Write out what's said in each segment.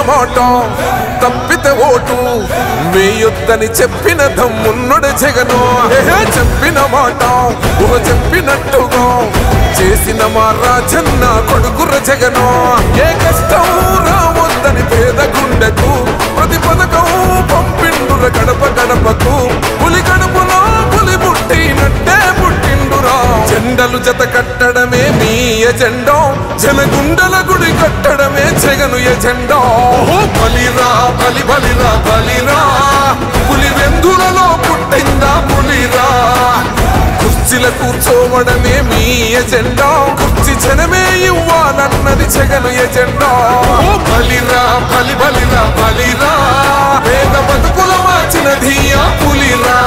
మాట తప్పితే ఓటు వేయొద్దని చెప్పిన దమ్మున్నడు జగను. చెప్పిన మాట చెప్పినట్టుగా చేసిన మా రాజన్న కొడుకుర జగను. ఏ కష్టం రావద్దని పేద గుండెకు ప్రతి పథకం పంపిండుర గడప గడపకు. పులి గడపలో పులి పుట్టినట్టే పుట్టిండురా. జెండలు జత కట్టడమే మీ ఎజెండా, జనగుండల గుడి కట్టడమే జగను ఎజెండా. బలిరా బలి బలిరా బలిరా, పులి వెందులలో పుట్టిందా పులిరా. కుర్చీల కూర్చోవడమే మీ ఎజెండా, కుర్చీ జనమే ఇవ్వాలన్నది జగను ఎజెండా. బలిరా బలి బలిరా బలిరా, పేద బతుకుల మార్చినది ఆ పులిరా.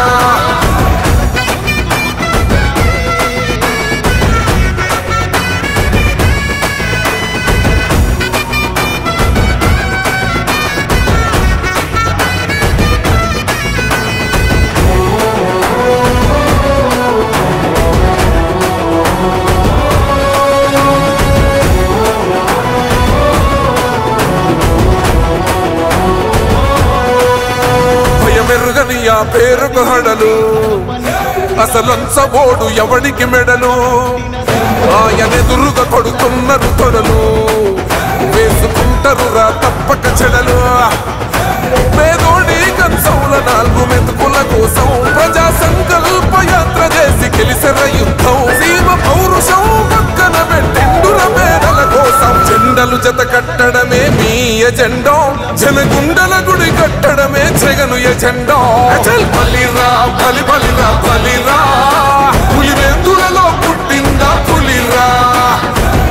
మెరుగని ఆ పేరుకు హడలు, అసలంచబోడు ఎవడికి మెడలు. ఆయనెదురుగా కొడుతున్నారు తొడలు, వేసుకుంటారు రా తప్పక చెడలు. పేదోడి కంచౌల 4 మెతుకుల కోసం ప్రజా సంకల్ప యాత్ర చేసి గెలిసిన యుద్ధం. సీమ పౌరుషం పక్కన పెట్టిండుర పేదల కోసం. జెండలు జత కట్టడమే మీ ఎజెండా, జనగుండల గుడి కట్టడమే జగను ఎజెండా. బలిరా బలి బలిరా బలిరా, పులి వెందులలో పుట్టిందా పులిరా.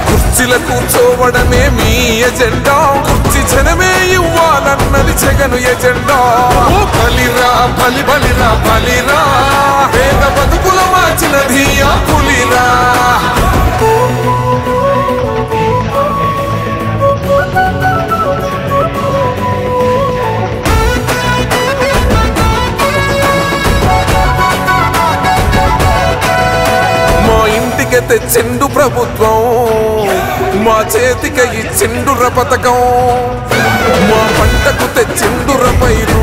కుర్చీల కూర్చోవడమే మీ ఎజెండా, కుర్చీ జనమే ఇవ్వాలన్నది జగను ఎజెండా. బలిరా బలి బలిరా బలిరా, పేద బతుకుల మార్చినది ఆ పులిరా. తెచ్చిండు ప్రభుత్వం, మా చేతికి ఇచ్చిండుర పథకం. మా పంటకు తెచ్చిండుర పైరు,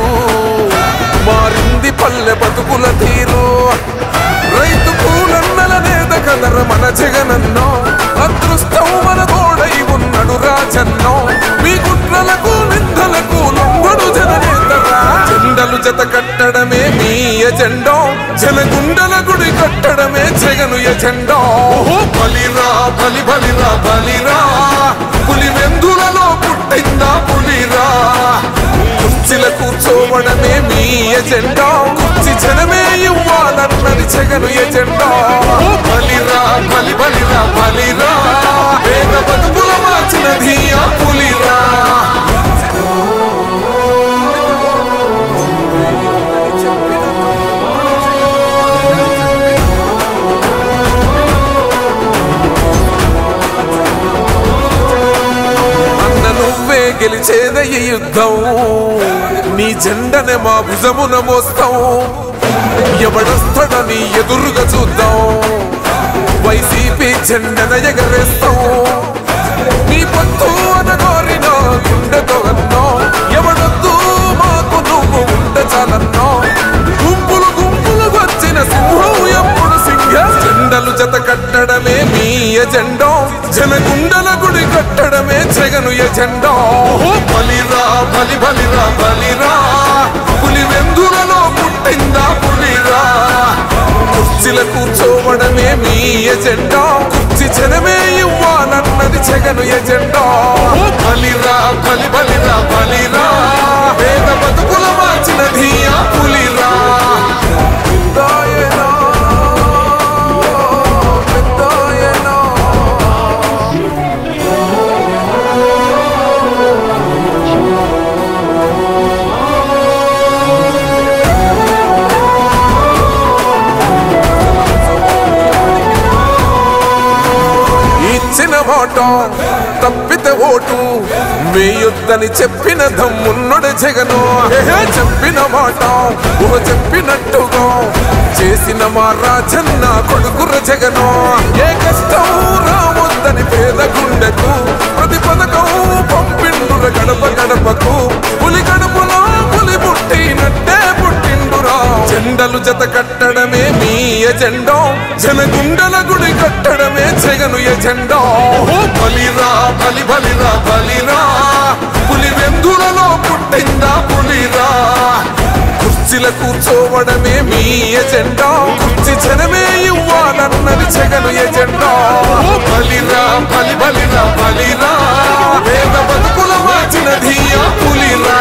మారింది పల్లె బతుకుల తీరు. రైతు కూలన్నల నేత కదర మన జగనన్నో, అదృష్టం మన తోడై ఉన్నడు రాజన్నో. మీ కుట్రలకు నిందలకు లొంగడు జననేతరా. జెండలు జత కట్టడమే మీ ఎజెండా, జనగుండల గుడి కట్టడమే జగను ఎజెండా. బలిరా బలి బలిరా బలిరా, పులి వెందులలో పుట్టిందా పులిరా. కుర్చీల కూర్చోవడమే మీ ఎజెండా, కుర్చీ జనమే ఇవ్వాలన్నది జగను ఎజెండా. బలిరా బలి బలిరా బలిరా, పేద బతుకుల మార్చినది ఆ పులిరా. గెలిచేద ఈ యుద్ధం, నీ జెండనే మా భుజమున మోస్తాం. ఎవడొస్తాడని ఎదురుగా చూద్దాం, వైసీపీ జెండన ఎగరేస్తాం. నీ పొత్తు అనగోరిన గుండెతో అన్నో, ఎవడొద్దు మాకు నువ్వు ఉండ చాలన్నో. గుంపులు గుంపులు వచ్చిన సింహం ఎప్పుడు సింహ. జెండలు జత కట్టడమే మీ ఎజెండా, జనగుండల గుడి కట్టడమే జగను ఎజెండా. బలిరా బలి బలిరా బలిరా, పులి వెందులలో పుట్టిందా పులిరా. కుర్చీల కూర్చోవడమే మీ ఎజెండా, కుర్చీ జనమే ఇవ్వాలన్నది జగను ఎజెండా. బలిరా బలి బలిరా బలిరా, పేద బతుకుల మార్చినది ఆ పులిరా. మాట తప్పితే ఓటు వేయొద్దని చెప్పిన దమ్మున్నడు జగను. చెప్పిన మాట చెప్పినట్టుగా చేసిన మా రాజన్న కొడుకుర జగను. ఏ కష్టం రావద్దని పేద గుండెకు ప్రతి పథకం పంపిండుర గడప గడపకు. ఎజెండా బలిరా బలి బలిరా బలిరా పులి వెందులలో పుట్టిందా పులిరా కుర్చీల కూర్చోవడమే మీ ఎజెండా కుర్చీ జనమే ఇవ్వాలన్నది జగను ఎజెండా బలిరా బలి బలిరా బలిరా పేద బతుకుల మార్చినది ఆ పులిరా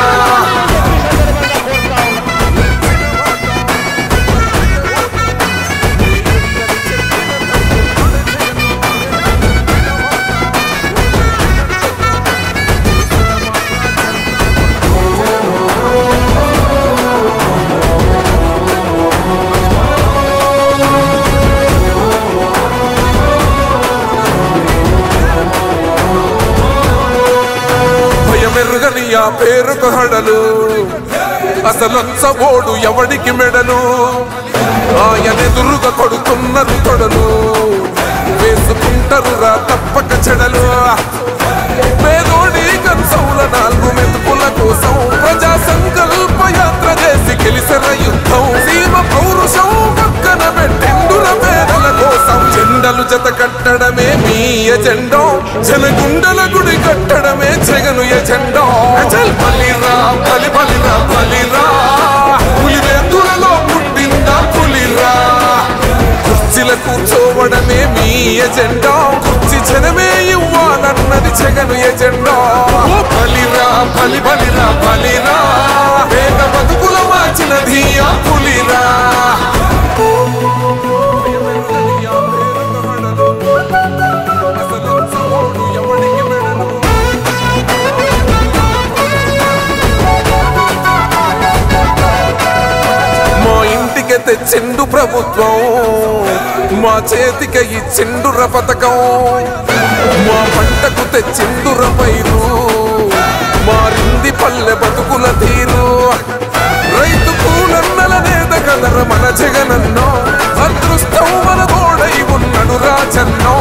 మెరుగని ఆ పేరుకు హడలు అసలంచబోడు ఎవడికి మెడలు ఆయనెదురుగా కొడుతున్నారు తొడలు వేసుకుంటారు రా తప్పక చెడలు పేదోడి కంచౌల 4 మెతుకుల కోసం ప్రజా సంకల్ప యాత్ర చేసి గెలిసిన యుద్ధం సీమ పౌరుషం పక్కన పెట్టిండుల పేదల కోసం జెండలు జత కట్టడమే మీ ఎజెండా జనగుండల గుడి కట్టడమే జగను ఎజెండా బలిరా బలి బలిరా బలిరా పులి వెందులలో పుట్టిందా పులిరా కుర్చీల కూర్చోవడమే మీ ఎజెండా కుర్చీ జనమే ఇవ్వాలన్నది జగను ఎజెండా బలిరా బలి బలిరా బలిరా పేద బతుకుల మార్చినది ఆ పులిరా తెచ్చిండు ప్రభుత్వం మా చేతికి ఇచ్చిండుర పథకం మా పంటకు తెచ్చిండుర పైరు మారింది పల్లె బతుకుల తీరు రైతు కూలన్నల నేత కదర మన జగనన్నో అదృష్టం మన తోడై ఉన్నడు రాజన్నో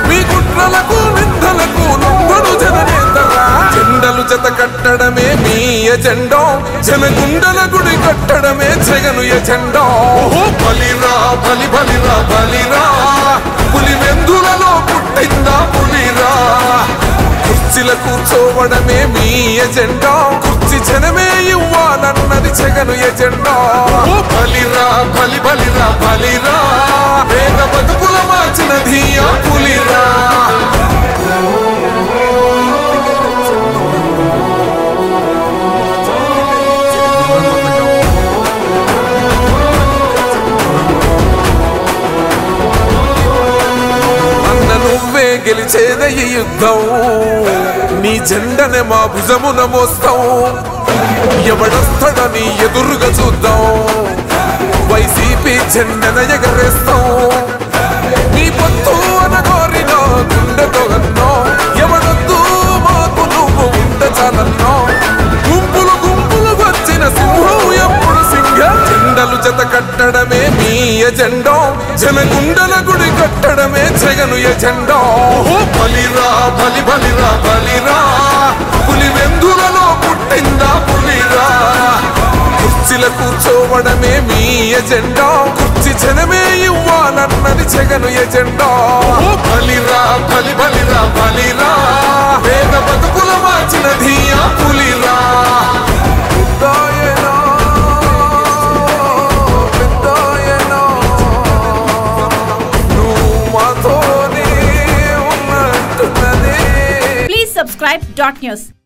మీ కుట్రలకు నిందలకు లొంగడు జననేతరా జెండలు జత కట్టడమే మీ ఎజెండా జనగుండల గుడి కట్టడమే జగను ఎజెండా బలిరా బలి బలిరా బలిరా పులి వెందులలో పుట్టిందా పులిరా కుర్చీల కూర్చోవడమే మీ ఎజెండా కుర్చీ జనమే ఇవ్వాలన్నది జగను ఎజెండా బలిరా బలి బలిరా బలిరా పేద బతుకుల మార్చినది ఆ పులిరా గెలిచేద ఈ యుద్ధం నీ జెండనే మా భుజమున మోస్తాం ఎవడొస్తాడని ఎదురుగా చూద్దాం వైసీపీ జెండన ఎగరేస్తాం నీ పొత్తు అనగోరినో గుండెతో అన్నో ఎవడొద్దు మాకు నువ్వు ఉండ చాలన్నో గుంపులు గుంపులు వచ్చిన సింహం ఎప్పుడు సింహం జెండలు జత కట్టడమే మీ ఎజెండా జనగుండల గుడి కట్టడమే జగను ఎజెండా బలిరా బలి బలిరా బలిరా పులి వెందులలో పుట్టిందా పులిరా కుర్చీల కూర్చోవడమే మీ ఎజెండా కుర్చీ జనమే ఇవ్వాలన్నది జగను ఎజెండా బలిరా బలి బలిరా బలిరా పేద బతుకుల మార్చినది ఆ పులిరా Subscribe .news